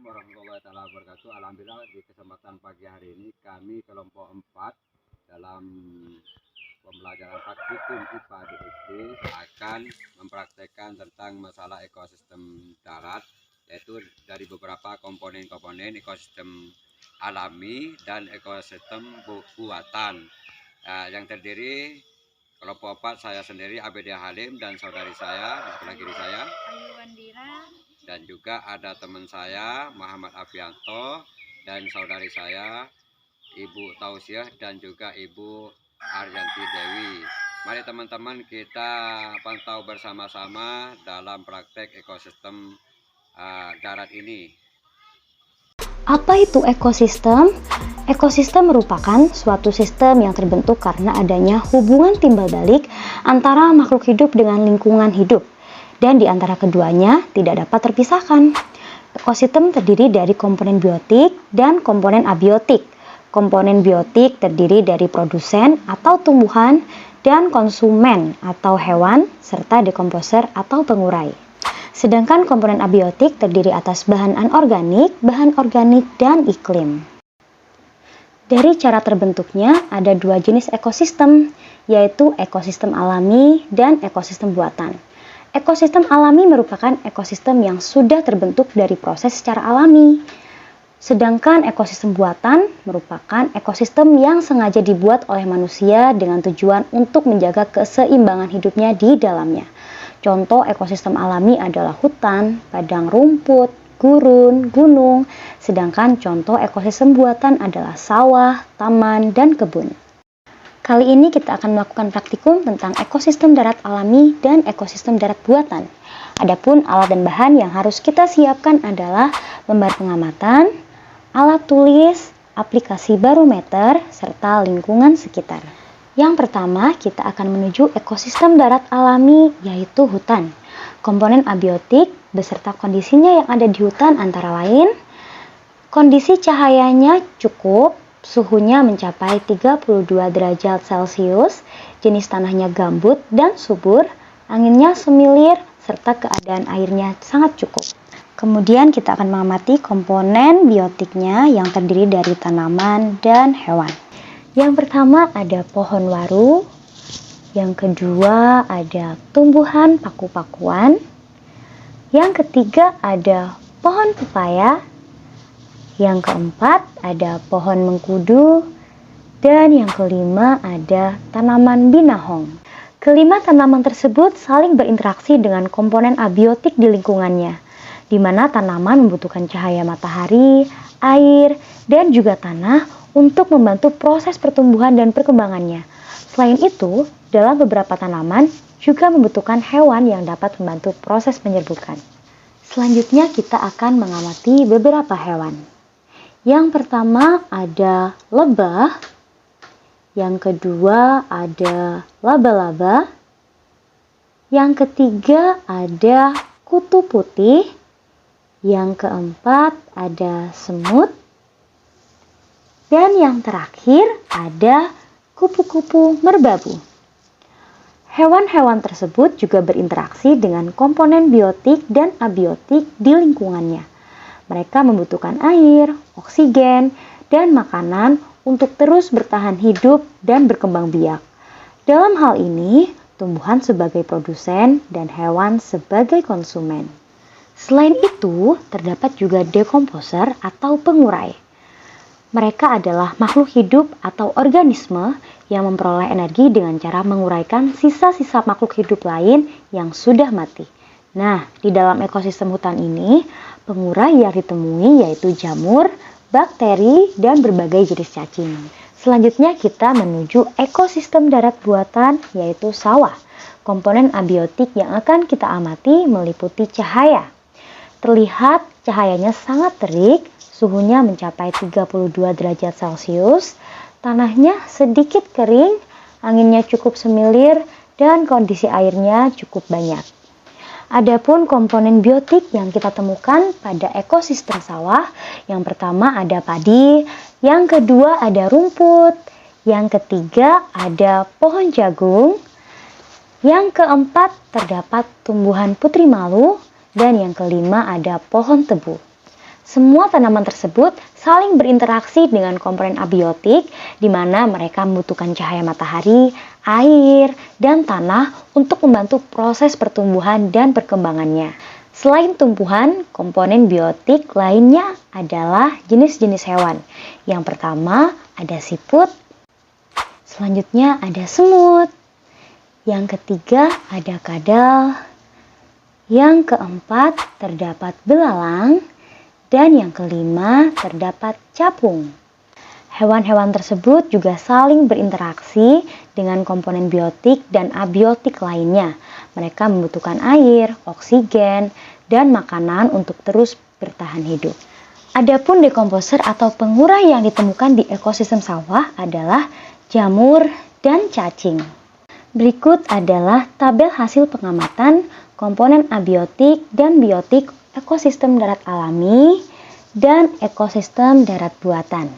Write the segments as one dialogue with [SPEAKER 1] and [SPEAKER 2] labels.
[SPEAKER 1] warahmatullahi wabarakatuh. Alhamdulillah di kesempatan pagi hari ini kami kelompok 4 dalam pembelajaran praktikum IPA di SD akan mempraktekkan tentang masalah ekosistem darat, yaitu dari beberapa komponen-komponen ekosistem alami dan ekosistem buatan, yang terdiri kelompok 4 saya sendiri ABD Halim dan saudari saya di sebelah kiri saya
[SPEAKER 2] Ayu Wandira,
[SPEAKER 1] dan juga ada teman saya Muhammad Afianto dan saudari saya Ibu Tausiah dan juga Ibu Aryanti Dewi. Mari teman-teman kita pantau bersama-sama dalam praktek ekosistem darat ini.
[SPEAKER 3] Apa itu ekosistem? Ekosistem merupakan suatu sistem yang terbentuk karena adanya hubungan timbal balik antara makhluk hidup dengan lingkungan hidup, dan di antara keduanya tidak dapat terpisahkan. Ekosistem terdiri dari komponen biotik dan komponen abiotik. Komponen biotik terdiri dari produsen atau tumbuhan dan konsumen atau hewan, serta dekomposer atau pengurai. Sedangkan komponen abiotik terdiri atas bahan anorganik, dan iklim. Dari cara terbentuknya ada dua jenis ekosistem, yaitu ekosistem alami dan ekosistem buatan. Ekosistem alami merupakan ekosistem yang sudah terbentuk dari proses secara alami. Sedangkan ekosistem buatan merupakan ekosistem yang sengaja dibuat oleh manusia dengan tujuan untuk menjaga keseimbangan hidupnya di dalamnya. Contoh ekosistem alami adalah hutan, padang rumput, gurun, gunung, sedangkan contoh ekosistem buatan adalah sawah, taman, dan kebun. Kali ini kita akan melakukan praktikum tentang ekosistem darat alami dan ekosistem darat buatan. Adapun alat dan bahan yang harus kita siapkan adalah lembar pengamatan, alat tulis, aplikasi barometer, serta lingkungan sekitar. Yang pertama, kita akan menuju ekosistem darat alami, yaitu hutan. Komponen abiotik beserta kondisinya yang ada di hutan antara lain, kondisi cahayanya cukup, suhunya mencapai 32 derajat Celcius, jenis tanahnya gambut dan subur, anginnya semilir, serta keadaan airnya sangat cukup. Kemudian kita akan mengamati komponen biotiknya yang terdiri dari tanaman dan hewan. Yang pertama ada pohon waru, yang kedua ada tumbuhan paku-pakuan, yang ketiga ada pohon pepaya, yang keempat ada pohon mengkudu, dan yang kelima ada tanaman binahong. Kelima tanaman tersebut saling berinteraksi dengan komponen abiotik di lingkungannya, di mana tanaman membutuhkan cahaya matahari, air, dan juga tanah untuk membantu proses pertumbuhan dan perkembangannya. Selain itu, dalam beberapa tanaman juga membutuhkan hewan yang dapat membantu proses penyerbukan. Selanjutnya kita akan mengamati beberapa hewan. Yang pertama ada lebah, yang kedua ada laba-laba, yang ketiga ada kutu putih, yang keempat ada semut, dan yang terakhir ada kupu-kupu merbabu. Hewan-hewan tersebut juga berinteraksi dengan komponen biotik dan abiotik di lingkungannya. Mereka membutuhkan air, oksigen, dan makanan untuk terus bertahan hidup dan berkembang biak. Dalam hal ini, tumbuhan sebagai produsen dan hewan sebagai konsumen. Selain itu, terdapat juga dekomposer atau pengurai. Mereka adalah makhluk hidup atau organisme yang memperoleh energi dengan cara menguraikan sisa-sisa makhluk hidup lain yang sudah mati. Nah, di dalam ekosistem hutan ini, pengurai yang ditemui yaitu jamur, bakteri, dan berbagai jenis cacing. Selanjutnya kita menuju ekosistem darat buatan yaitu sawah. Komponen abiotik yang akan kita amati meliputi cahaya. Terlihat cahayanya sangat terik, suhunya mencapai 32 derajat Celcius, tanahnya sedikit kering, anginnya cukup semilir, dan kondisi airnya cukup banyak. Adapun komponen biotik yang kita temukan pada ekosistem sawah, yang pertama ada padi, yang kedua ada rumput, yang ketiga ada pohon jagung, yang keempat terdapat tumbuhan putri malu, dan yang kelima ada pohon tebu. Semua tanaman tersebut saling berinteraksi dengan komponen abiotik, di mana mereka membutuhkan cahaya matahari, air, dan tanah untuk membantu proses pertumbuhan dan perkembangannya. Selain tumbuhan, komponen biotik lainnya adalah jenis-jenis hewan. Yang pertama ada siput, selanjutnya ada semut, yang ketiga ada kadal, yang keempat terdapat belalang, dan yang kelima terdapat capung. Hewan-hewan tersebut juga saling berinteraksi dengan komponen biotik dan abiotik lainnya. Mereka membutuhkan air, oksigen, dan makanan untuk terus bertahan hidup. Adapun dekomposer atau pengurai yang ditemukan di ekosistem sawah adalah jamur dan cacing. Berikut adalah tabel hasil pengamatan komponen abiotik dan biotik ekosistem darat alami dan ekosistem darat buatan.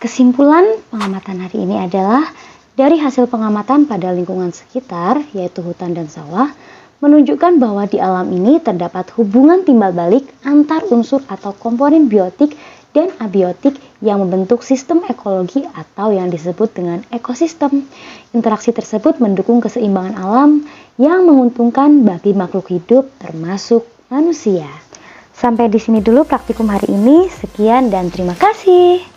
[SPEAKER 3] Kesimpulan pengamatan hari ini adalah dari hasil pengamatan pada lingkungan sekitar, yaitu hutan dan sawah, menunjukkan bahwa di alam ini terdapat hubungan timbal balik antar unsur atau komponen biotik dan abiotik yang membentuk sistem ekologi atau yang disebut dengan ekosistem. Interaksi tersebut mendukung keseimbangan alam yang menguntungkan bagi makhluk hidup termasuk manusia. Sampai di sini dulu praktikum hari ini. Sekian dan terima kasih.